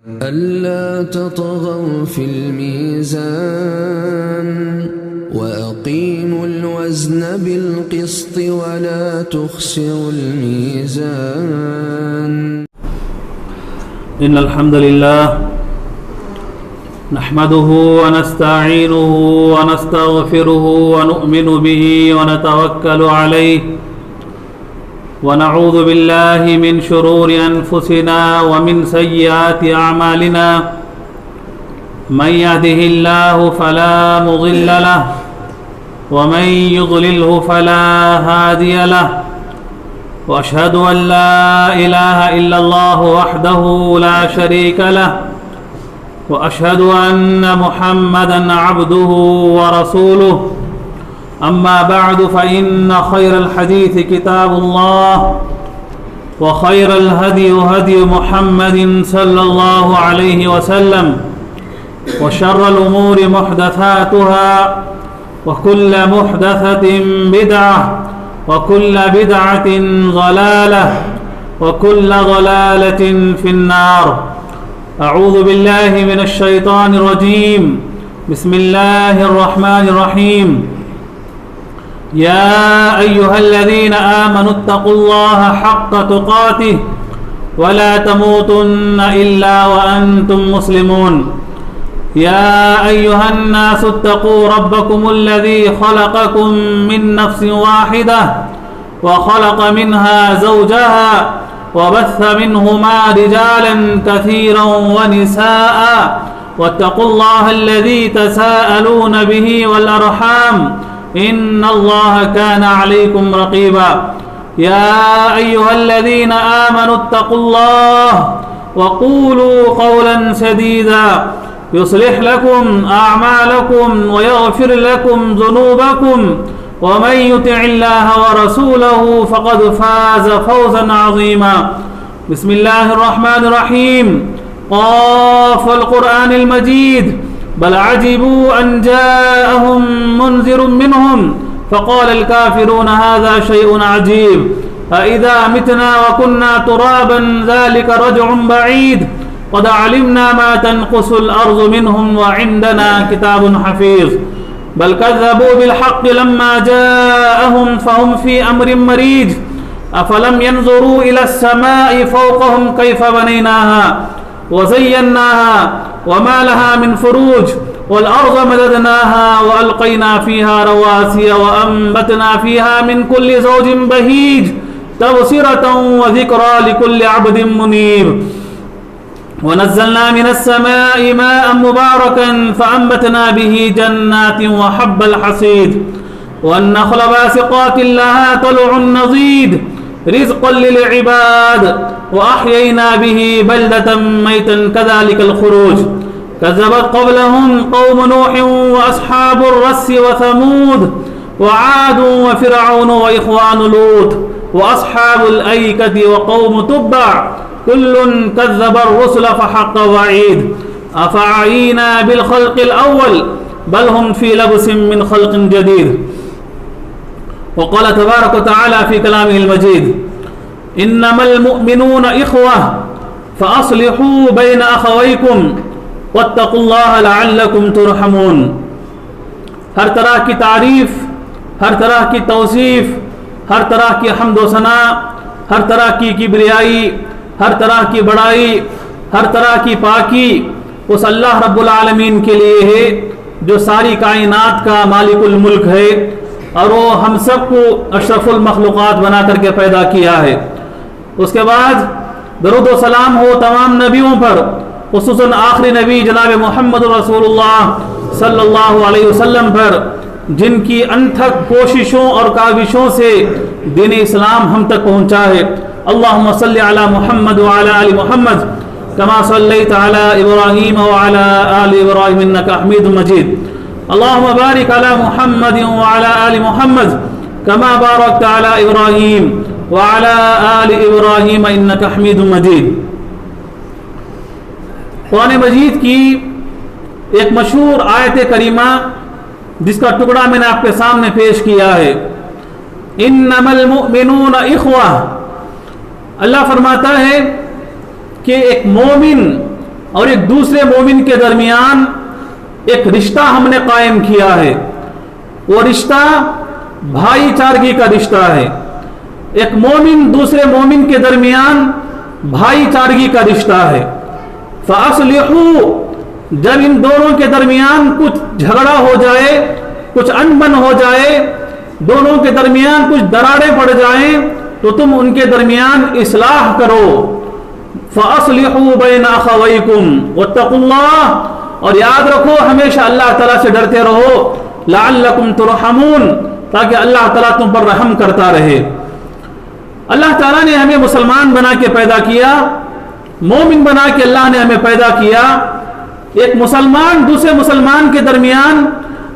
ألا تطغوا في الميزان وأقيموا الوزن بالقسط ولا تخسروا الميزان. إن الحمد لله نحمده ونستعينه ونستغفره ونؤمن به ونتوكل عليه ونعوذ بالله من شرور أنفسنا ومن سيئات أعمالنا. من يهده الله فلا مضل له ومن يضلله فلا هادي له، وأشهد أن لا إله إلا الله وحده لا شريك له، وأشهد أن محمدًا عبده ورسوله. أما بعد فإن خير الحديث كتاب الله، وخير الهدي هدي محمد صلى الله عليه وسلم، وشر الأمور محدثاتها، وكل محدثة بدعة، وكل بدعة ضلالة، وكل ضلالة في النار. أعوذ بالله من الشيطان الرجيم. بسم الله الرحمن الرحيم. يا أيها الذين آمنوا اتقوا الله حق تقاته ولا تموتن إلا وأنتم مسلمون. يا أيها الناس اتقوا ربكم الذي خلقكم من نفس واحدة وخلق منها زوجها وبث منهما رجالا كثيرا ونساء، واتقوا الله الذي تساءلون به والأرحام إن الله كان عليكم رقيبا. يا أيها الذين آمنوا اتقوا الله وقولوا قولا سديدا يصلح لكم أعمالكم ويغفر لكم ذنوبكم، ومن يطع الله ورسوله فقد فاز فوزا عظيما. بسم الله الرحمن الرحيم. قاف القرآن المجيد. بل عجبوا أن جاءهم منذر منهم فقال الكافرون هذا شيء عجيب. أإذا متنا وكنا ترابا ذلك رجع بعيد. قد علمنا ما تنقص الأرض منهم وعندنا كتاب حفيظ. بل كذبوا بالحق لما جاءهم فهم في أمر مريج. أفلم ينظروا إلى السماء فوقهم كيف بنيناها وزيناها وما لها من فروج، والأرض مددناها وألقينا فيها رواسي وأنبتنا فيها من كل زوج بهيج تبصرة وذكرى لكل عبد منيب. ونزلنا من السماء ماء مباركا فأنبتنا به جنات وحب الحصيد والنخل باسقات لها طلع نضيد رزقا للعباد وأحيينا به بلدة ميتا كذلك الخروج. كذبت قبلهم قوم نوح وأصحاب الرس وثمود وعاد وفرعون وإخوان لوط وأصحاب الأيكة وقوم تبع كل كذب الرسل فحق وعيد. أفعينا بالخلق الأول بل هم في لبس من خلق جديد. وقال تبارك وتعالى في كلامه المجيد. إنما المؤمنون إخوة فأصلحوا بين أخويكم واتقوا الله لعلكم ترحمون. ہر طرح کی تعریف، ہر طرح کی توصیف، ہر طرح کی حمد و ثنا، ہر طرح کی کبریائی، ہر طرح کی بڑائی، ہر طرح کی پاکی اس اللہ رب العالمین کے لیے ہے جو ساری کائنات کا مالک الملک ہے اور وہ ہم سب کو اشرف المخلوقات بنا کر کے پیدا کیا ہے. اس کے بعد درود و سلام ہو تمام نبیوں پر، خصوصاً آخری نبی جناب محمد رسول اللہ صلی اللہ علیہ وسلم پر، جن کی انتھک کوششوں اور کاوشوں سے دین اسلام ہم تک پہنچا ہے. اللہم صلی علی محمد وعلی آل محمد کما صلیت علی ابراہیم وعلی آل ابراہیم انک حمید مجید. اللہم بارک علی محمد وعلی آل محمد کما بارکت علی ابراہیم وعلی آل ابراہیم انک حمید مجید. قرآن مجید کی ایک مشہور آیت کریمہ جس کا ٹکڑا میں نے آپ کے سامنے پیش کیا ہے. انما المؤمنون اخوہ. اللہ فرماتا ہے کہ ایک مومن اور ایک دوسرے مومن کے درمیان ایک رشتہ ہم نے قائم کیا ہے. وہ رشتہ بھائی چارگی کا رشتہ ہے. ایک مومن دوسرے مومن کے درمیان بھائی چارگی کا رشتہ ہے. فَأَصْلِحُوا، جب ان دونوں کے درمیان کچھ جھگڑا ہو جائے، کچھ انبن ہو جائے، دونوں کے درمیان کچھ دراڑیں پڑ جائیں، تو تم ان کے درمیان اصلاح کرو. فَأَصْلِحُوا بَيْنَ أَخَوَيْكُمْ وَاتَّقُوا اللَّهَ، اور یاد رکھو ہمیشہ اللہ تعالیٰ سے ڈرتے رہو. لَعَلَّكُمْ تُرْحَمُونَ، تاکہ اللہ تعالیٰ تم پر رحم کرتا رہے. اللہ تعالیٰ نے ہمیں مسلمان بنا کے پیدا کیا، مومن بنا کے اللہ نے ہمیں پیدا کیا. ایک مسلمان دوسرے مسلمان کے درمیان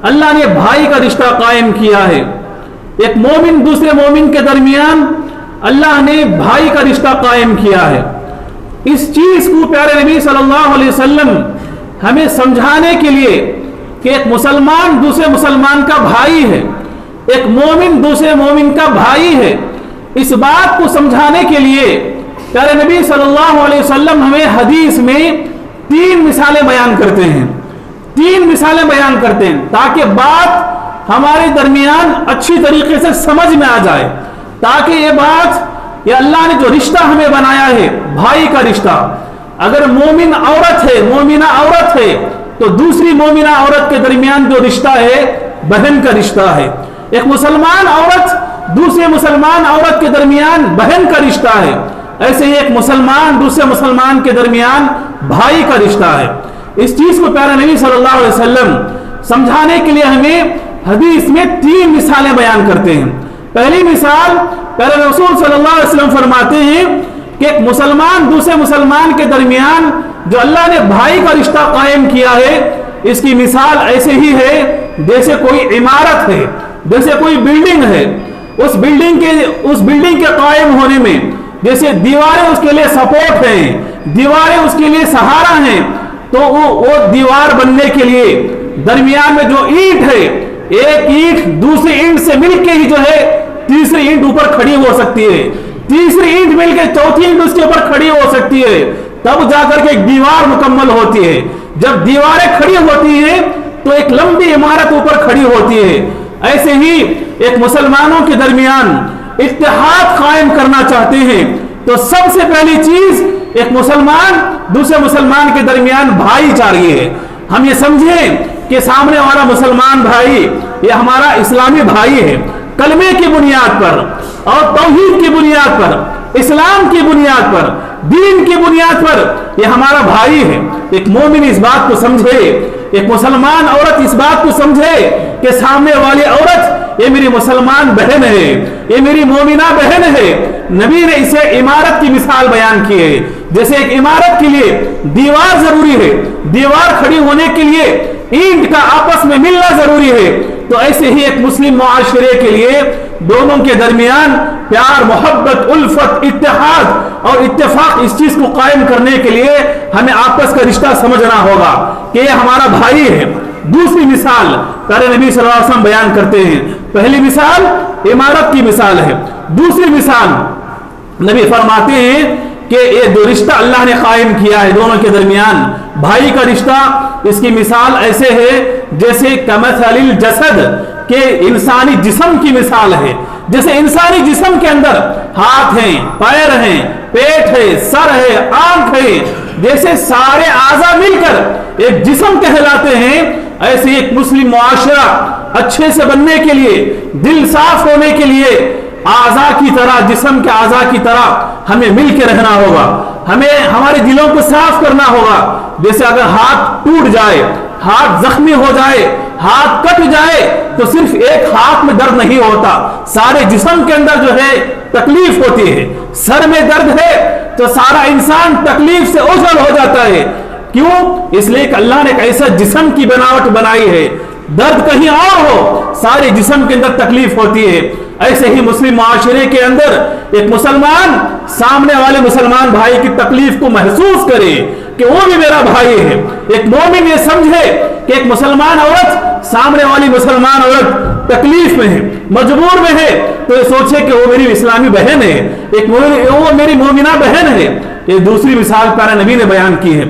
اللہ نے بھائی کا رشتہ قائم کیا ہے. ایک مومن دوسرے مومن کے درمیان اللہ نے بھائی کا رشتہ قائم کیا ہے. اس چیز کو پیارے نبی صلی اللہ علیہ وسلم ہمیں سمجھانے کے لیے کہ ایک مسلمان دوسرے مسلمان کا بھائی ہے، ایک مومن دوسرے مومن کا بھائی ہے، اس بات کو سمجھانے کے لیے پیارے نبی صلی اللہ علیہ وسلم ہمیں حدیث میں 3 مثالیں بیان کرتے ہیں. 3 مثالیں بیان کرتے ہیں تاکہ بات ہمارے درمیان اچھی طریقے سے سمجھ میں آ جائے، تاکہ یہ بات، یہ اللہ نے جو رشتہ ہمیں بنایا ہے بھائی کا رشتہ، اگر مومن عورت ہے، مومنہ عورت ہے، تو دوسری مومنہ عورت کے درمیان جو رشتہ ہے بہن کا رشتہ ہے. ایک مسلمان عورت دوسرے مسلمان عورت کے درمیان بہن کا رشتہ ہے. ایسے ہی ایک مسلمان دوسرے مسلمان کے درمیان بھائی کا رشتہ ہے. اس چیز کو پیارے نبی صلی اللہ علیہ وسلم سمجھانے کے لیے ہمیں حدیث میں 3 مثالیں بیان کرتے ہیں. پہلی مثال پیارے رسول صلی اللہ علیہ وسلم فرماتے ہیں کہ ایک مسلمان دوسرے مسلمان کے درمیان جو اللہ نے بھائی کا رشتہ قائم کیا ہے، اس کی مثال ایسے ہی ہے جیسے کوئی عمارت ہے، جیسے کوئی بلڈنگ ہے. اس بلڈنگ کے قائم ہونے میں جیسے دیواریں اس کے لیے سپورٹ ہیں، دیواریں اس کے لیے سہارا ہیں، تو وہ دیوار بننے کے لیے درمیان میں جو اینٹ ہے، ایک اینٹ دوسری اینٹ سے مل کے ہی جو ہے تیسری اینٹ اوپر کھڑی ہو سکتی ہے، تیسری اینٹ مل کے چوتھی اینٹ اس کے اوپر کھڑی ہو سکتی ہے، تب جا کر کے ایک دیوار مکمل ہوتی ہے. جب دیواریں کھڑی ہوتی ہیں تو ایک لمبی عمارت اوپر کھڑی ہوتی ہے. ایسے ہی ایک مسلمانوں کے درمیان اتحاد قائم کرنا چاہتے ہیں تو سب سے پہلی چیز ایک مسلمان دوسرے مسلمان کے درمیان بھائی چارگی ہے. ہم یہ سمجھیں کہ سامنے والا مسلمان بھائی یہ ہمارا اسلامی بھائی ہے، کلمے کی بنیاد پر اور توحید کی بنیاد پر، اسلام کی بنیاد پر، دین کی بنیاد پر یہ ہمارا بھائی ہے. ایک مومن اس بات کو سمجھے، ایک مسلمان عورت اس بات کو سمجھے کہ سامنے والی عورت یہ میری مسلمان بہن ہے، یہ میری مومنہ بہن ہے. نبی نے اسے عمارت کی مثال بیان کی ہے. جیسے ایک عمارت کے لیے دیوار ضروری ہے، دیوار کھڑی ہونے کے لیے اینٹ کا آپس میں ملنا ضروری ہے، تو ایسے ہی ایک مسلم معاشرے کے لیے دونوں کے درمیان پیار، محبت، الفت، اتحاد اور اتفاق، اس چیز کو قائم کرنے کے لیے ہمیں آپس کا رشتہ سمجھنا ہوگا کہ یہ ہمارا بھائی ہے. دوسری مثال پیارے نبی صلی اللہ علیہ وسلم بیان کرتے ہیں. پہلی مثال عمارت کی مثال ہے. دوسری مثال نبی فرماتے ہیں کہ یہ جو رشتہ اللہ نے قائم کیا ہے دونوں کے درمیان بھائی کا رشتہ، اس کی مثال ایسے ہے جیسے کمثل الجسد، کہ انسانی جسم کی مثال ہے. جیسے انسانی جسم کے اندر ہاتھ ہیں، پیر ہیں، پیٹ ہے، سر ہے، آنکھ ہے، جیسے سارے اعضاء مل کر ایک جسم کہلاتے ہیں، ایسے ایک مسلم معاشرہ اچھے سے بننے کے لیے، دل صاف ہونے کے لیے اعضاء کی طرح، جسم کے اعضاء کی طرح ہمیں مل کے رہنا ہوگا. ہمیں ہمارے دلوں کو صاف کرنا ہوگا. جیسے اگر ہاتھ ٹوٹ جائے، ہاتھ زخمی ہو جائے، ہاتھ کٹ جائے تو صرف ایک ہاتھ میں درد نہیں ہوتا، سارے جسم کے اندر جو ہے تکلیف ہوتی ہے. سر میں درد ہے تو سارا انسان تکلیف سے اوجھل ہو جاتا ہے. کیوں؟ اس لیے کہ اللہ نے ایک ایسا جسم کی بناوٹ بنائی ہے، درد کہیں اور ہو سارے جسم کے اندر تکلیف ہوتی ہے. ایسے ہی مسلم معاشرے کے اندر ایک مسلمان سامنے والے مسلمان بھائی کی تکلیف کو محسوس کرے کہ وہ بھی میرا بھائی ہے. ایک مومن یہ سمجھے کہ ایک مسلمان عورت سامنے والی مسلمان عورت تکلیف میں ہے، مجبور میں ہے، تو یہ سوچے کہ وہ میری اسلامی بہن ہے، وہ میری مومنہ بہن ہے. یہ دوسری مثال پیارے نبی نے بیان کی ہے.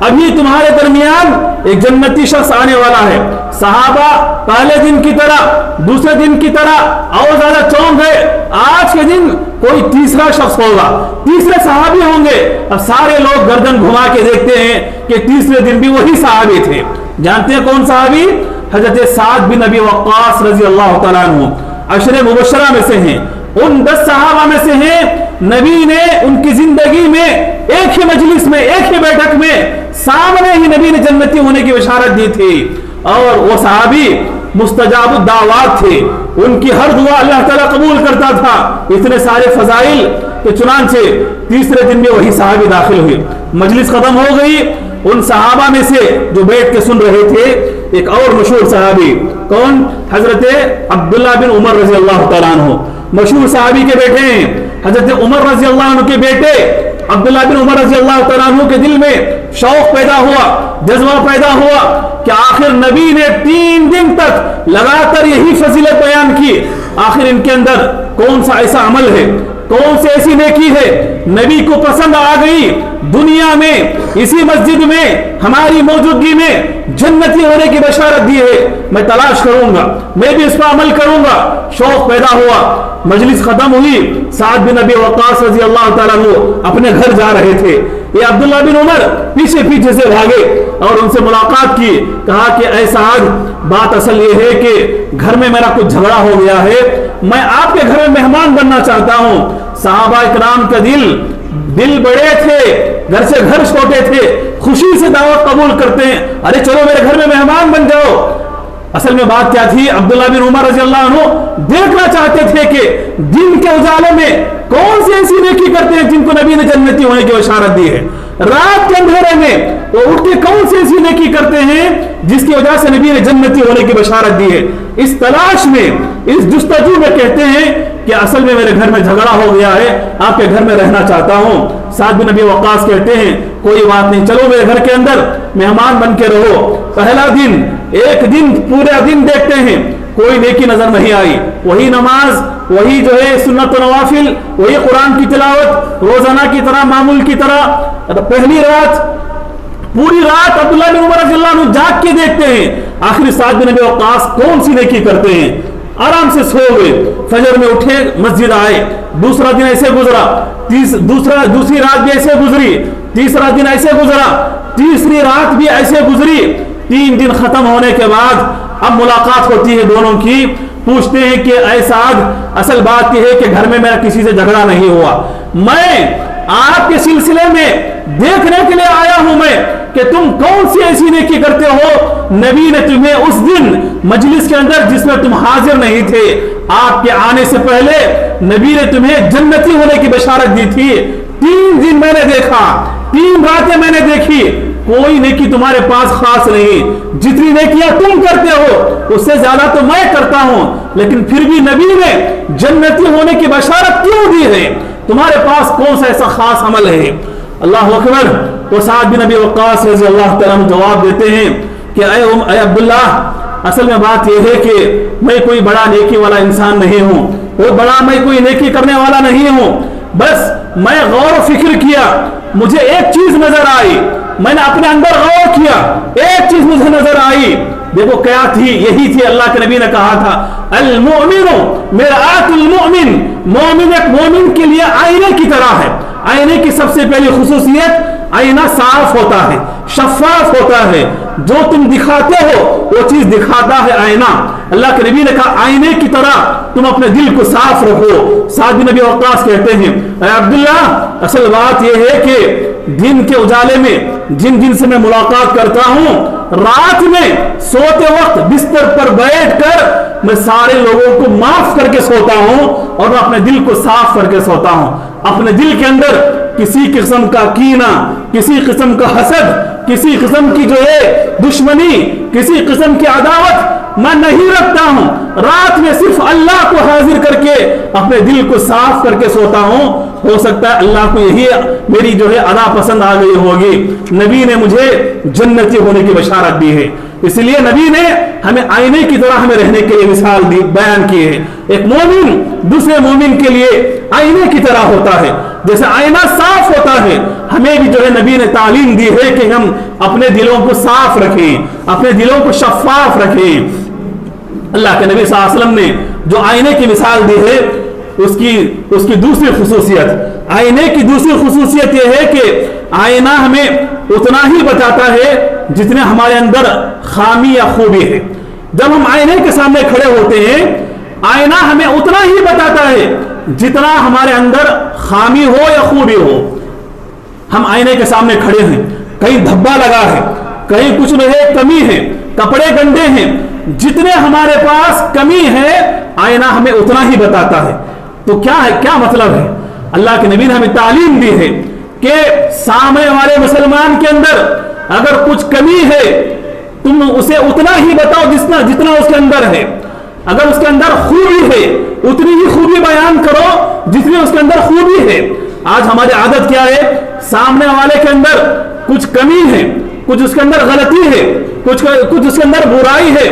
ابھی تمہارے درمیان ایک جنتی شخص آنے والا ہے. صحابہ پہلے دن کی طرح دوسرے دن کی طرح اور زیادہ چونک گئے. آج کے دن کوئی تیسرا شخص ہوگا, تیسرے صحابی ہوں گے. اب سارے لوگ گردن گھما کے دیکھتے ہیں کہ تیسرے دن بھی وہی صحابی تھے. جانتے ہیں کون صحابی؟ حضرت سعد بن ابی وقاص رضی اللہ تعالیٰ عنہ, عشر مبشرہ میں سے ہیں, ان 10 صحابہ میں سے ہیں. نبی نے ان کی زندگی میں ایک ہی مجلس میں, ایک ہی بیٹھک میں سامنے ہی نبی نے جنتی ہونے کی بشارت دی تھی. اور وہ صحابی مستجاب الدعوات تھے, ان کی ہر دعا اللہ تعالیٰ قبول کرتا تھا. اتنے سارے فضائل کہ چنانچہ تیسرے دن میں وہی صحابی داخل ہوئے. مجلس ختم ہو گئی. ان صحابہ میں سے جو بیٹھ کے سن رہے تھے ایک اور مشہور صحابی, کون؟ حضرت عبداللہ بن عمر رضی اللہ تعالیٰ عنہ, مشہور صحابی کے بیٹے ہیں. حضرت عمر رضی اللہ عنہ کے بیٹے عبداللہ بن عمر رضی اللہ تعالیٰ عنہ کے دل میں شوق پیدا ہوا, جذبہ پیدا ہوا کہ آخر نبی نے 3 دن تک لگاتار یہی فضیلت بیان کی. آخر ان کے اندر کون سا ایسا عمل ہے, کون سی ایسی نیکی ہے نبی کو پسند آ گئی, دنیا میں اسی مسجد میں ہماری موجودگی میں جنتی ہونے کی بشارت دی ہے, میں تلاش کروں گا, میں بھی اس پر عمل کروں گا. شوق پیدا ہوا. مجلس ختم ہوئی. سعد بن ابی وقاص رضی اللہ تعالیٰ عنہ اپنے گھر جا رہے تھے. یہ عبداللہ بن عمر پیچھے پیچھے سے بھاگے اور ان سے ملاقات کی. کہا کہ اے سعد, بات اصل یہ ہے کہ گھر میں میرا کچھ جھگڑا ہو گیا ہے, میں آپ کے گھر میں مہمان بننا چاہتا ہوں. صحابہ اکرام کا دل بڑے تھے, گھر سے گھر چھوٹے تھے, خوشی سے دعوت قبول کرتے ہیں. ارے چلو میرے گھر میں مہمان بن جاؤ. اصل میں بات کیا تھی؟ عبداللہ بن عمر رضی اللہ عنہ دیکھنا چاہتے تھے کہ دن کے اجالے میں کون سی ایسی نیکی کرتے ہیں جن کو نبی نے جنتی ہونے کی بشارت دی ہے. رات کے اندھیرے میں وہ اٹھ کے کون سی ایسی نیکی کرتے ہیں جس کی وجہ سے نبی نے جنتی ہونے کی بشارت دی ہے. اس تلاش میں, اس جستجو میں کہتے ہیں کہ اصل میں میرے گھر میں جھگڑا ہو گیا ہے, آپ کے گھر میں رہنا چاہتا ہوں. سعد بن ابی وقاص کہتے ہیں کوئی بات نہیں, چلو میرے گھر کے اندر مہمان بن کے رہو. پہلا دن, ایک دن پورا دن دیکھتے ہیں, کوئی نیکی نظر نہیں آئی. وہی نماز, وہی جو ہے سنت و نوافل, وہی قرآن کی تلاوت روزانہ کی طرح, معمول کی طرح. پہلی رات, پوری رات عبداللہ بن عمر رضی اللہ عنہ جاگ کے دیکھتے ہیں. آخری سعد بن ابی وقاص کون سی نیکی کرتے ہیں, آرام سے سو گئے. فجر میں اٹھے, مسجد آئے. دوسرا دن ایسے گزرا, دوسری رات بھی ایسے گزری, تیسرا دن ایسے گزرا, تیسری رات بھی ایسے گزری. 3 دن ختم ہونے کے بعد اب ملاقات ہوتی ہے دونوں کی. پوچھتے ہیں کہ اے سعد, اصل بات یہ ہے کہ گھر میں میرا کسی سے جھگڑا نہیں ہوا, میں آپ کے سلسلے میں دیکھنے کے لیے آیا ہوں میں کہ تم کون سی ایسی نیکی کرتے ہو. نبی نے تمہیں اس دن مجلس کے اندر جس میں تم حاضر نہیں تھے, آپ کے آنے سے پہلے نبی نے تمہیں جنتی ہونے کی بشارت دی تھی. 3 دن میں نے دیکھا, 3 راتیں میں نے دیکھی, کوئی نیکی تمہارے پاس خاص نہیں. جتنی نیکیاں تم کرتے ہو اس سے زیادہ تو میں کرتا ہوں, لیکن پھر بھی نبی نے جنتی ہونے کی بشارت کیوں دی ہے؟ تمہارے پاس کون سا ایسا خاص عمل ہے؟ اللہ اکبر. تو سعد بن ابی وقاص رضی اللہ تعالیٰ عنہ جواب دیتے ہیں کہ اے عبداللہ, اصل میں بات یہ ہے کہ میں کوئی بڑا نیکی والا انسان نہیں ہوں, میں کوئی نیکی کرنے والا نہیں ہوں. بس میں غور و فکر کیا, مجھے ایک چیز نظر آئی, میں نے اپنے اندر غور کیا, ایک چیز مجھے نظر آئی. دیکھو کیا تھی؟ یہی تھی اللہ کے نبی نے کہا تھا المؤمن مرآت المؤمن, مومن ایک مومن کے لیے آئینے کی طرح ہے. آئینے کی سب سے پہلی خصوصیت, آئینہ صاف ہوتا ہے, شفاف ہوتا ہے. جو تم دکھاتے ہو وہ چیز دکھاتا ہے آئینہ. اللہ کے نبی نے کہا آئینے کی طرح تم اپنے دل کو صاف رکھو. سعد بن ابی وقاص کہتے ہیں اے عبداللہ, اصل بات یہ ہے کہ دن کے اجالے میں جن سے میں ملاقات کرتا ہوں, رات میں سوتے وقت بستر پر بیٹھ کر میں سارے لوگوں کو معاف کر کے سوتا ہوں اور میں اپنے دل کو صاف کر کے سوتا ہوں. اپنے دل کے اندر کسی قسم کا کینہ, کسی قسم کا حسد, کسی قسم کی جو ہے دشمنی, کسی قسم کی عداوت میں نہیں رکھتا ہوں. رات میں صرف اللہ کو حاضر کر کے اپنے دل کو صاف کر کے سوتا ہوں، ہو سکتا ہے اللہ کو یہی میری جو ہے ادا پسند آ گئی ہوگی۔ نبی نے مجھے جنتی ہونے کی بشارت دی ہے، اس لیے نبی نے ہمیں آئینے کی طرح ہمیں رہنے کے لیے مثال دی، بیان کی ہے۔ ایک مومن دوسرے مومن کے لیے آئینے کی طرح ہوتا ہے، جیسے آئینہ صاف ہوتا ہے، ہمیں بھی جو ہے نبی نے تعلیم دی ہے کہ ہم اپنے دلوں کو صاف رکھیں، اپنے دلوں کو شفاف رکھیں۔ اللہ کے نبی صلی اللہ علیہ وسلم نے جو آئینے کی مثال دی ہے، اس کی دوسری خصوصیت، آئینے کی دوسری خصوصیت یہ ہے کہ آئینہ ہمیں اتنا ہی بتاتا ہے جتنے ہمارے اندر خامی یا خوبی ہے۔ جب ہم آئینے کے سامنے کھڑے ہوتے ہیں، آئینہ ہمیں اتنا ہی بتاتا ہے جتنا ہمارے اندر خامی ہو یا خوبی ہو۔ ہم آئینے کے سامنے کھڑے ہیں، کہیں دھبا لگا ہے، کہیں کچھ نہیں، کمی ہے، کپڑے گندے ہیں، جتنے ہمارے پاس کمی ہے آئینہ ہمیں اتنا ہی بتاتا ہے۔ تو کیا ہے، کیا مطلب ہے؟ اللہ کے نبی نے ہمیں تعلیم دی ہے کہ سامنے والے مسلمان کے اندر اگر کچھ کمی ہے تم اسے اتنا ہی بتاؤ جتنا اس کے اندر ہے۔ اگر اس کے اندر خوبی ہے اتنی ہی خوبی بیان کرو جتنی اس کے اندر خوبی ہے۔ آج ہماری عادت کیا ہے؟ سامنے والے کے اندر کچھ کمی ہے، کچھ اس کے اندر غلطی ہے، کچھ اس کے اندر برائی ہے،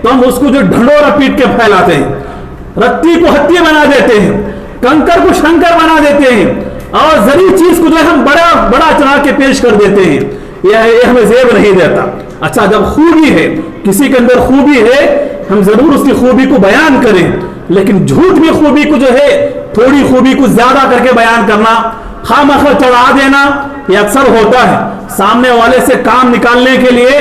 تو ہم اس کو جو ڈھنڈورا پیٹ کے پھیلاتے ہیں، رتی کو ہتی بنا دیتے ہیں، کنکر کو شنکر بنا دیتے ہیں، اور زری چیز کو جو ہے ہم بڑا چڑھا کے پیش کر دیتے ہیں۔ یہ ہمیں زیب نہیں دیتا۔ اچھا، جب خوبی ہے، کسی کے اندر خوبی ہے، ہم ضرور اس کی خوبی کو بیان کریں، لیکن جھوٹ میں خوبی کو جو ہے تھوڑی خوبی کو زیادہ کر کے بیان کرنا، خامخواہ چڑھا دینا، یہ اکثر ہوتا ہے۔ سامنے والے سے کام نکالنے کے لیے،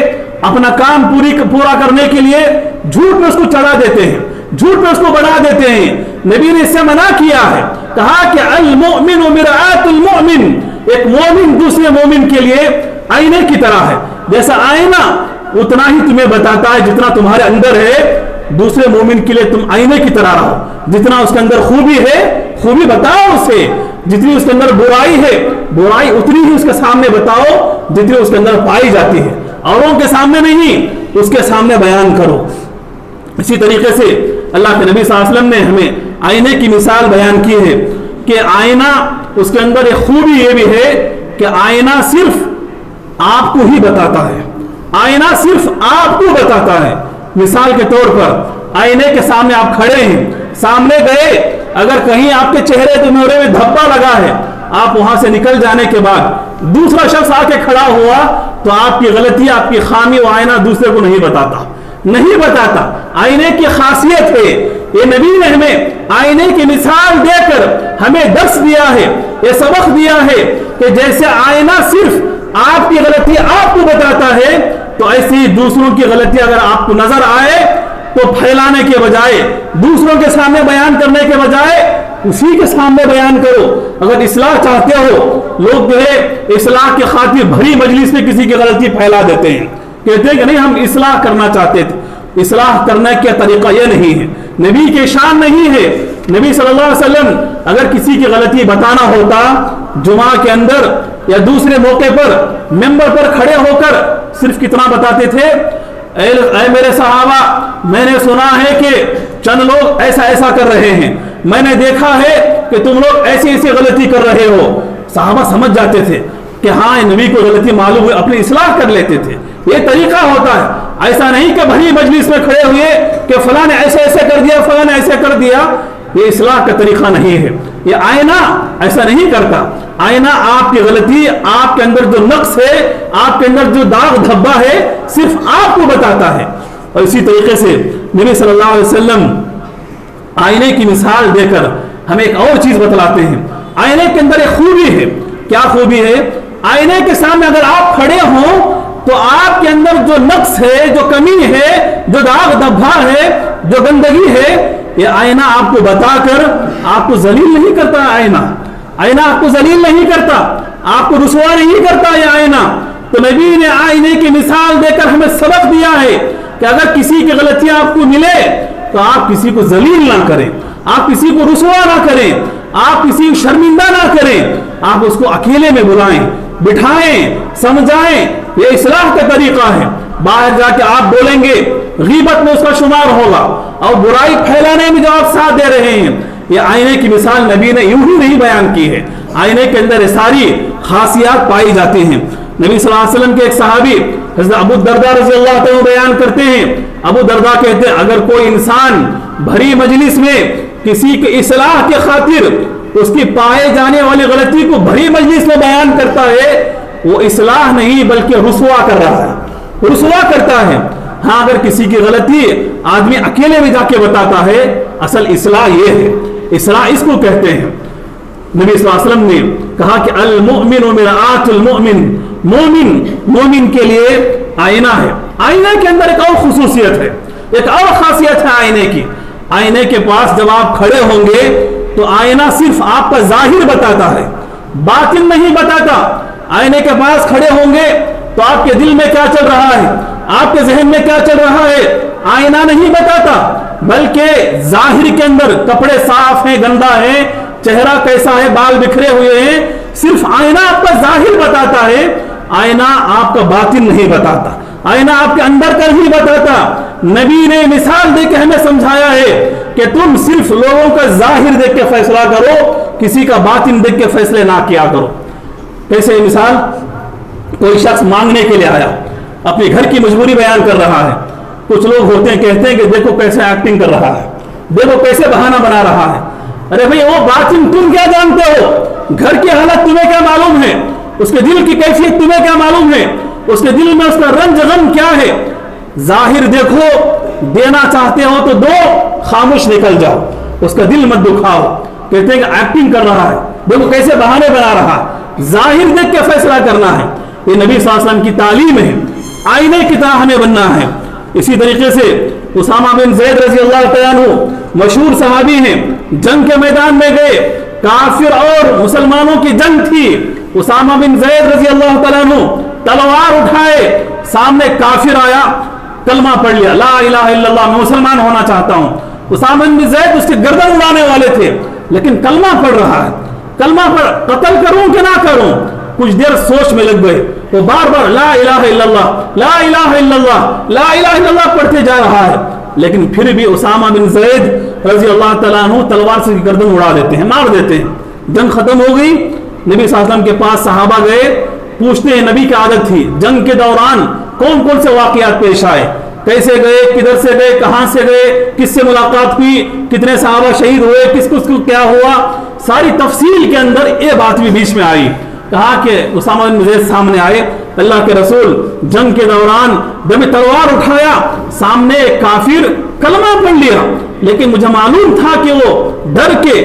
اپنا کام پورا کرنے کے لیے جھوٹ میں اس کو چڑھا دیتے ہیں، جھوٹ میں اس کو بڑھا دیتے ہیں۔ نبی نے اس سے منع کیا ہے، کہا کہ المؤمن مرآت المؤمن، ایک مومن دوسرے مومن کے لیے آئینے کی طرح ہے۔ جیسا آئینہ اتنا ہی تمہیں بتاتا ہے جتنا تمہارے اندر ہے، دوسرے مومن کے لیے تم آئینے کی طرح رہو۔ جتنا اس کے اندر خوبی ہے خوبی بتاؤ اسے، جتنی اس کے اندر برائی ہے برائی اتنی ہی اس کے سامنے بتاؤ جتنی اس کے اندر پائی جاتی ہے، اوروں کے سامنے نہیں، اس کے سامنے بیان کرو۔ اسی طریقے سے اللہ کے نبی صلی اللہ علیہ وسلم نے ہمیں آئینے کی مثال بیان کی ہے کہ آئینہ، اس کے اندر ایک خوبی یہ بھی ہے کہ آئینہ صرف آپ کو ہی بتاتا ہے، آئینہ صرف آپ کو بتاتا ہے۔ مثال کے طور پر آئینے کے سامنے آپ کھڑے ہیں، سامنے گئے، اگر کہیں آپ کے چہرے کے مورے میں دھبا لگا ہے، آپ وہاں سے نکل جانے کے بعد دوسرا شخص آ کے کھڑا ہوا تو آپ کی غلطی، آپ کی خامی وہ آئینہ دوسرے کو نہیں بتاتا، نہیں بتاتا۔ آئینے کی خاصیت ہے، یہ نبی نے ہمیں آئینے کی مثال دے کر ہمیں درس دیا ہے، یہ سبق دیا ہے کہ جیسے آئینہ صرف آپ کی غلطی آپ کو بتاتا ہے، تو ایسی دوسروں کی غلطی اگر آپ کو نظر آئے تو پھیلانے کے بجائے، دوسروں کے سامنے بیان کرنے کے بجائے اسی کے سامنے بیان کرو۔ اگر اصلاح چاہتے ہو، لوگ جو ہے اصلاح کی خاطر بھری مجلس میں کسی کی غلطی پھیلا دیتے ہیں، کہتے ہیں کہ نہیں ہم اصلاح کرنا چاہتے تھے۔ اصلاح کرنے کا طریقہ یہ نہیں ہے، نبی کی شان نہیں ہے۔ نبی صلی اللہ علیہ وسلم اگر کسی کی غلطی بتانا ہوتا، جمعہ کے اندر یا دوسرے موقع پر ممبر پر کھڑے ہو کر صرف کتنا بتاتے تھے؟ اے میرے صحابہ، میں نے سنا ہے کہ چند لوگ ایسا ایسا کر رہے ہیں، میں نے دیکھا ہے کہ تم لوگ ایسی ایسی غلطی کر رہے ہو۔ صحابہ سمجھ جاتے تھے کہ ہاں نبی کو غلطی معلوم ہوئی، اپنی اصلاح کر لیتے تھے۔ یہ طریقہ ہوتا ہے، ایسا نہیں کہ بھری مجلس میں کھڑے ہوئے کہ فلاں نے ایسے ایسے کر دیا، فلاں نے ایسے کر دیا۔ یہ اصلاح کا طریقہ نہیں ہے۔ یہ آئینہ ایسا نہیں کرتا۔ آئینہ آپ کی غلطی، آپ کے اندر جو نقص ہے، آپ کے اندر جو داغ دھبا ہے، صرف آپ کو بتاتا ہے۔ اور اسی طریقے سے نبی صلی اللہ علیہ وسلم آئینے کی مثال دے کر ہمیں ایک اور چیز بتلاتے ہیں۔ آئینے کے اندر ایک خوبی ہے۔ کیا خوبی ہے؟ آئینے کے سامنے اگر آپ کھڑے ہوں تو آپ کے اندر جو نقص ہے، جو کمی ہے، جو داغ دھبا ہے، جو گندگی ہے، یہ آئینہ آپ کو بتا کر آپ کو ذلیل نہیں کرتا۔ آئینہ آپ کو ذلیل نہیں کرتا، آپ کو رسوا نہیں کرتا یہ آئینہ۔ تو نبی نے آئینے کی مثال دے کر ہمیں سبق دیا ہے کہ اگر کسی کی غلطیاں آپ کو ملے تو آپ کسی کو ذلیل نہ کریں، آپ کسی کو رسوا نہ کریں، آپ کسی کو شرمندہ نہ کریں، آپ اس کو اکیلے میں بلائیں، بٹھائیں، سمجھائیں۔ یہ اصلاح کا طریقہ ہے۔ باہر جا کے آپ بولیں گے، غیبت میں اس کا شمار ہوگا، اور برائی پھیلانے میں جو آپ ساتھ دے رہے ہیں. یہ آئینے کی مثال نبی نے یوں ہی نہیں بیان کی ہے. آئینے کے اندر یہ ساری خاصیات پائی جاتی ہیں. نبی صلی اللہ علیہ وسلم کے ایک صحابی حضرت ابو الدرداء رضی اللہ عنہ بیان کرتے ہیں. ابو الدرداء کہتے ہیں اگر کوئی انسان بھری مجلس میں کسی کی اصلاح کے خاطر اس کی پائے جانے والی غلطی کو بھری مجلس میں بیان کرتا ہے, وہ اصلاح نہیں بلکہ رسوا کر رہا ہے, رسوا کرتا ہے. ہاں اگر کسی کی غلطی آدمی اکیلے میں جا کے بتاتا ہے, اصل اصلاح یہ ہے, اصلاح اس کو کہتے ہیں. نبی صلی اللہ علیہ وسلم نے کہا کہ المؤمن مرآۃ المؤمن, مومن کے لیے آئینہ ہے. آئینے کے اندر ایک اور خصوصیت ہے, ایک اور خاصیت ہے آئینے کی. آئینے کے پاس جب آپ کھڑے ہوں گے تو آئینہ صرف آپ کا ظاہر بتاتا ہے, باطن نہیں بتاتا. آئینے کے پاس کھڑے ہوں گے تو آپ کے دل میں کیا چل رہا ہے, آپ کے ذہن میں کیا چل رہا ہے, آئینہ نہیں بتاتا. بلکہ ظاہر کے اندر کپڑے صاف ہیں, گندا ہے, چہرہ کیسا ہے, بال بکھرے ہوئے ہیں, صرف آئینہ آپ کا ظاہر بتاتا ہے, آئینہ آپ کا باطن نہیں بتاتا, آئینہ آپ کے اندر کا نہیں بتاتا. نبی نے مثال دے کے ہمیں سمجھایا ہے کہ تم صرف لوگوں کا ظاہر دیکھ کے فیصلہ کرو, کسی کا باطن دیکھ کے فیصلے نہ کیا کرو. کیسے مثال, کوئی شخص مانگنے کے لیے آیا, اپنی گھر کی مجبوری بیان کر رہا ہے. کچھ لوگ ہوتے ہیں کہتے ہیں کہ دیکھو کیسے ایکٹنگ کر رہا ہے, دیکھو کیسے بہانہ بنا رہا ہے. ارے بھئی وہ باطن تم کیا جانتے ہو, گھر کی حالت تمہیں کیا معلوم ہے, اس کے دل کی کیفیت تمہیں کیا معلوم ہے, اس کے دل میں اس کا رنج غم کیا ہے. ظاہر دیکھو, دینا چاہتے ہو تو دو, خاموش نکل جاؤ, اس کا دل مت دکھاؤ. کہتے ہیں کہ ایکٹنگ کر رہا ہے, دیکھو کیسے بہانے بنا رہا ہے. ظاہر دیکھ کے فیصلہ کرنا ہے, یہ نبی صلی اللہ علیہ وسلم کی تعلیم ہے. آئینے کی طرح ہمیں بننا ہے. اسی طریقے سے اسامہ بن زید رضی اللہ تعالیٰ عنہ مشہور صحابی ہیں, جنگ کے میدان میں گئے, کافر اور مسلمانوں کی جنگ تھی. اسامہ بن زید رضی اللہ تعالیٰ عنہ تلوار اٹھائے, سامنے کافر آیا, کلمہ پڑھ لیا, لا الہ الا اللہ, میں مسلمان ہونا چاہتا ہوں. اسامہ بن زید اس کے گردن اڑانے والے تھے, لیکن کلمہ پڑھ رہا ہے. کلمہ پڑھ, قتل کروں کہ نہ کروں, کچھ دیر سوچ میں لگ گئے. وہ بار بار لا الہ الا اللہ, لا الہ الا اللہ, لا الہ الا اللہ پڑھتے جا رہا ہے. لیکن پھر بھی اسامہ بن زید رضی اللہ تعالیٰ عنہ تلوار سے گردن اڑا دیتے ہیں, مار دیتے ہیں. جنگ ختم ہو گئی, نبی صلی اللہ علیہ وسلم کے پاس صحابہ گئے, پوچھتے ہیں, نبی کی عادت تھی جنگ کے دوران کون کون سے واقعات پیش آئے, کیسے گئے, کدھر سے گئے, کہاں سے گئے, کس سے ملاقات ہوئی, کتنے صحابہ شہید ہوئے, کس کو کیا ہوا, ساری تفصیل کے اندر یہ بات بھی بیچ میں آئی. کہا کہ اسامہ بن زید سامنے آئے, اللہ کے رسول جنگ کے دوران جب تلوار اٹھایا, سامنے کافر کلمہ پڑھ لیا, لیکن مجھے معلوم تھا کہ وہ ڈر کے,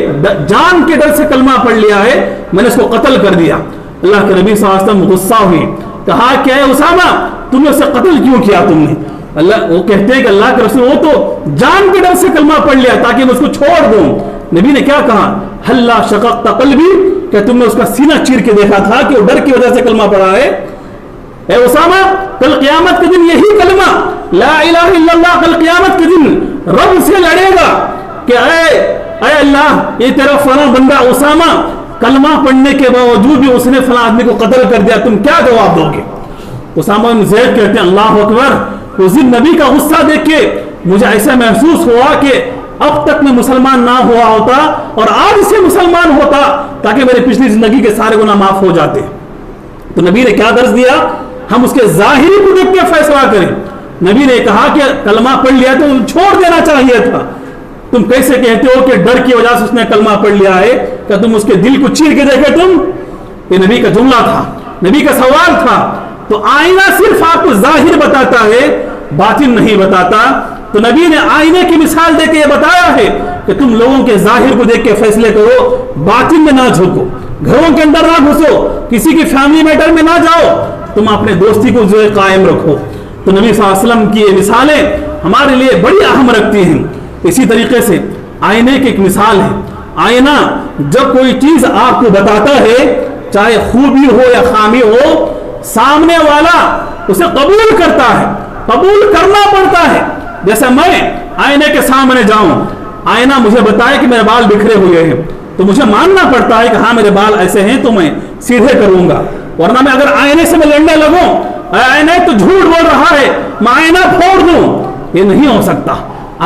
جان کے ڈر سے کلمہ پڑھ لیا ہے, میں نے اس کو قتل کر دیا. اللہ کے نبی صلی اللہ علیہ وسلم غصہ ہوئی, کہا کہ اے اسامہ تم نے اسے قتل کیوں کیا تم نے. وہ کہتے ہیں کہ اللہ کے رسول وہ تو جان کے ڈر سے کلمہ پڑھ لیا تاکہ میں اس کو چھوڑ دوں. نبی نے کیا کہا, ہلا شققت قلبی, کہ تم نے اس کا سینہ چیر کے دیکھا تھا کہ وہ ڈر کی وجہ سے کلمہ پڑھا ہے. اے اسامہ کل قیامت کے دن یہی کلمہ لا الہ الا اللہ کل قیامت کے دن رب سے لڑے گا کہ اے اللہ یہ تیرا فلاں بندہ اسامہ کلمہ پڑھنے کے باوجود بھی اس نے فلاں آدمی کو قتل کر دیا, تم کیا جواب دو گے. اسامہ بن زید کہتے ہیں اللہ اکبر, اس دن نبی کا غصہ دیکھ کے مجھے ایسا محسوس ہوا کہ اب تک میں مسلمان نہ ہوا ہوتا اور آج سے مسلمان ہوتا تاکہ میرے پچھلی زندگی کے سارے گناہ معاف ہو جاتے. تو نبی نے کیا درس دیا, ہم اس کے ظاہری کو دیکھ کے فیصلہ کریں. نبی نے کہا کہ کلمہ پڑھ لیا تو چھوڑ دینا چاہیے تھا. تم کیسے کہتے ہو کہ ڈر کی وجہ سے اس نے کلمہ پڑھ لیا ہے, کہ تم اس کے دل کو چیر کے دیکھے تم. یہ نبی کا جملہ تھا, نبی کا سوال تھا. تو آئینہ صرف آپ کو ظاہر بتاتا ہے, باطن نہیں بتاتا. تو نبی نے آئینے کی مثال دے کے یہ بتایا ہے کہ تم لوگوں کے ظاہر کو دیکھ کے فیصلے کرو, باطن میں نہ جھکو, گھروں کے اندر نہ گھسو, کسی کی فیملی میٹر میں نہ جاؤ, تم اپنے دوستی کو جو ہے قائم رکھو. تو نبی صلی اللہ علیہ وسلم کی یہ مثالیں ہمارے لیے بڑی اہم رکھتی ہیں. اسی طریقے سے آئینے کی ایک مثال ہے. آئینہ جب کوئی چیز آپ کو بتاتا ہے, چاہے خوبی ہو یا خامی ہو, سامنے والا اسے قبول کرتا ہے, قبول کرنا پڑتا ہے. جیسے میں آئینے کے سامنے جاؤں, آئینہ مجھے بتائے کہ میرے بال بکھرے ہوئے ہیں, تو مجھے ماننا پڑتا ہے کہ ہاں میرے بال ایسے ہیں تو میں سیدھے کروں گا. ورنہ میں اگر آئینے سے میں لڑنے لگوں, آئینہ تو جھوٹ بول رہا ہے, میں آئینہ پھوڑ دوں, یہ نہیں ہو سکتا.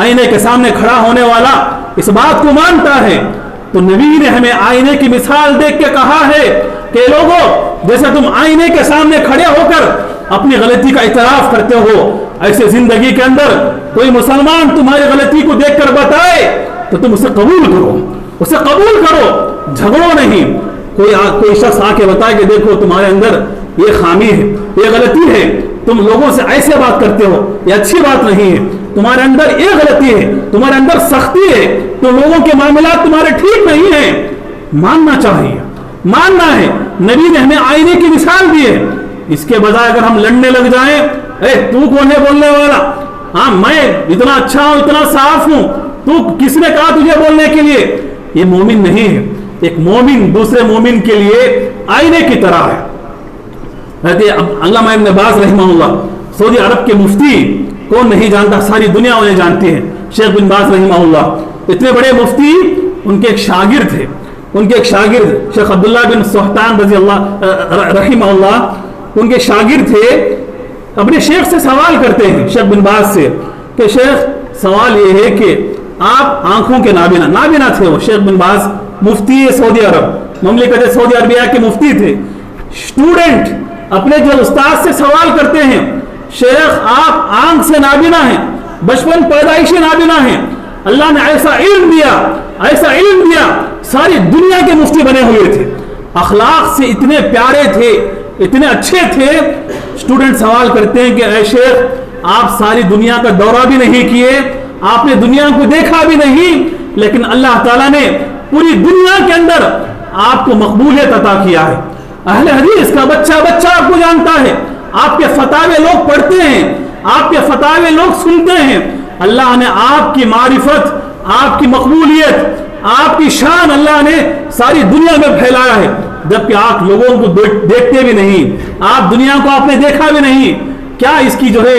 آئینے کے سامنے کھڑا ہونے والا اس بات کو مانتا ہے تو نبی نے ہمیں آئینے کی مثال دیکھ کے کہا ہے کہ لوگوں جیسے تم آئینے کے سامنے کھڑے ہو کر اپنی غلطی کا اعتراف کرتے ہو ایسے زندگی کے اندر کوئی مسلمان تمہاری غلطی کو دیکھ کر بتائے تو تم اسے قبول کرو جھگڑو نہیں. کوئی شخص آ کے بتائے کہ دیکھو تمہارے اندر یہ خامی ہے یہ غلطی ہے تم لوگوں سے ایسے بات کرتے ہو یہ اچھی بات نہیں ہے تمہارے اندر یہ غلطی ہے تمہارے اندر سختی ہے تو لوگوں کے معاملات تمہارے ٹھیک نہیں ہیں ماننا چاہیے ماننا ہے. نبی نے ہمیں آئینے کی مثال دی ہے. اس کے بجائے اگر ہم لڑنے لگ جائیں تو کون ہے بولنے والا ہاں میں اتنا اچھا ہوں اتنا صاف ہوں تو کس نے کہا تجھے بولنے کے لیے یہ مومن نہیں ہے. ایک مومن دوسرے مومن کے لیے آئینے کی طرح ہے. علامہ ابن باز رحمہ اللہ سعودی عرب کے مفتی کون نہیں جانتا ساری دنیا انہیں جانتی ہے. شیخ بن باز رحمہ اللہ اتنے بڑے مفتی ان کے ایک شاگرد تھے ان کے ایک شاگرد شیخ عبداللہ بن سہتان رضی اللہ رحمہ اللہ ان کے شاگرد تھے. اپنے شیخ سے سوال کرتے ہیں شیخ بن باز سے کہ شیخ سوال یہ ہے کہ آپ آنکھوں کے نابینا تھے. وہ شیخ بن باز مفتی سعودی عرب مملکت سعودی عربیہ کے مفتی تھے. اسٹوڈنٹ اپنے جو استاد سے سوال کرتے ہیں شیخ آپ آنکھ سے نابینا ہیں بچپن پیدائشی نابینا ہیں اللہ نے ایسا علم دیا ساری دنیا کے مفتی بنے ہوئے تھے اخلاق سے اتنے پیارے تھے اتنے اچھے تھے. اسٹوڈنٹ سوال کرتے ہیں کہ اے شیخ آپ ساری دنیا کا دورہ بھی نہیں کیے آپ نے دنیا کو دیکھا بھی نہیں لیکن اللہ تعالیٰ نے پوری دنیا کے اندر آپ کو مقبولیت عطا کیا ہے. اہل حدیث کا بچہ آپ کو جانتا ہے آپ کے فتاوے لوگ پڑھتے ہیں آپ کے فتاوے لوگ سنتے ہیں. اللہ نے آپ کی معرفت آپ کی مقبولیت آپ کی شان اللہ نے ساری دنیا میں پھیلایا ہے جبکہ آپ لوگوں کو دیکھتے بھی نہیں آپ دنیا کو آپ نے دیکھا بھی نہیں. کیا اس کی جو ہے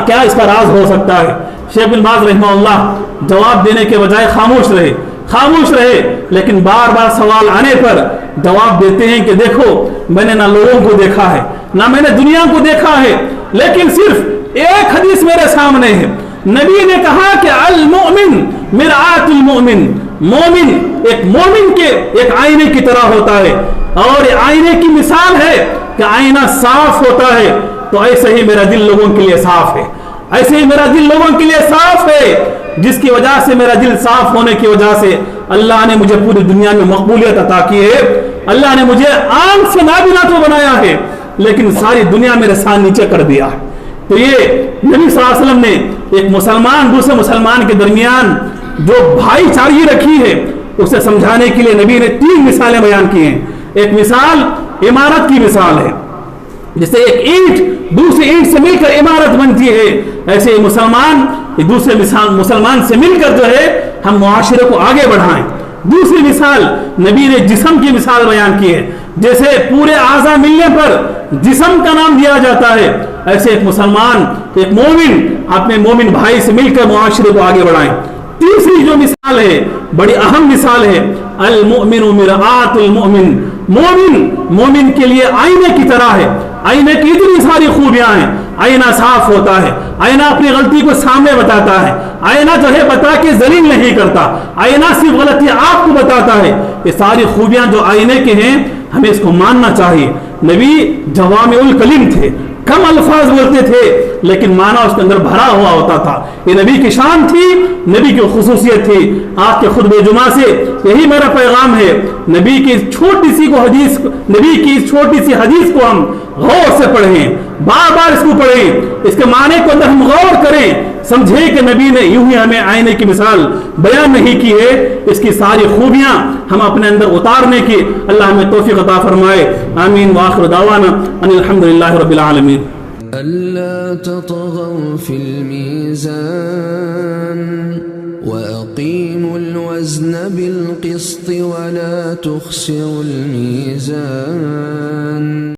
کیا اس کا راز ہو سکتا ہے. شیخ بن باز رحمہ اللہ جواب دینے کے بجائے خاموش رہے لیکن بار بار سوال آنے پر جواب دیتے ہیں کہ دیکھو میں نے نہ لوگوں کو دیکھا ہے نہ میں نے دنیا کو دیکھا ہے لیکن صرف ایک حدیث میرے سامنے ہے. نبی نے کہا کہ المؤمن مرآت المؤمن مومن کے ایک آئینے کی طرح ہوتا ہے اور آئینے کی مثال ہے کہ آئینہ صاف ہوتا ہے تو ایسے ہی میرا دل لوگوں کے لیے صاف ہے جس کی وجہ سے میرا دل صاف ہونے کی وجہ سے اللہ نے مجھے پوری دنیا میں مقبولیت عطا کی ہے. اللہ نے مجھے آنکھ سے نابینا تو بنایا ہے لیکن ساری دنیا میرے ساتھ نیچے کر دیا ہے. تو یہ نبی صلی اللہ علیہ وسلم نے ایک مسلمان دوسرے مسلمان کے درمیان جو بھائی چارگی رکھی ہے اسے سمجھانے کے لیے نبی نے 3 مثالیں بیان کی ہیں. ایک مثال عمارت کی مثال ہے جسے ایک اینٹ دوسری اینٹ سے مل کر عمارت بنتی ہے ایسے مسلمان دوسرے مسلمان سے مل کر جو ہے ہم معاشرے کو آگے بڑھائیں. دوسری مثال نبی نے جسم کی مثال بیان کی ہے جیسے پورے اعضاء ملنے پر جسم کا نام دیا جاتا ہے ایسے ایک مسلمان ایک مومن اپنے مومن بھائی سے مل کر معاشرے کو آگے بڑھائیں. تیسری جو مثال ہے بڑی اہم مثال ہے المؤمن مرآت المؤمن مومن کے لیے آئینے کی طرح ہے. آئینے کی اتنی ساری خوبیاں ہیں آئینہ صاف ہوتا ہے آئینہ اپنی غلطی کو سامنے بتاتا ہے آئینہ جو ہے بتا کے ذلیل نہیں کرتا آئینہ صرف غلطی آپ کو بتاتا ہے. یہ ساری خوبیاں جو آئینے کے ہیں ہمیں اس کو ماننا چاہیے. نبی جوامع الکلم تھے کم الفاظ بولتے تھے لیکن معنی اس کے اندر بھرا ہوا ہوتا تھا. یہ نبی کی شان تھی نبی کی خصوصیت تھی. آج کے خطبہ جمعہ سے یہی میرا پیغام ہے نبی کی چھوٹی سی حدیث کو ہم غور سے پڑھیں بار بار اس کو پڑھیں اس کے معنی کو اندر ہم غور کریں سمجھیں کہ نبی نے یوں ہی ہمیں آئینے کی مثال بیان نہیں کی ہے. اس کی ساری خوبیاں ہم اپنے اندر اتارنے کی اللہ ہمیں توفیق عطا فرمائے. آمین وآخر دعوانا ان الحمدللہ رب العالمین. ألا تطغوا في الميزان وأقيموا الوزن بالقسط ولا تخسروا الميزان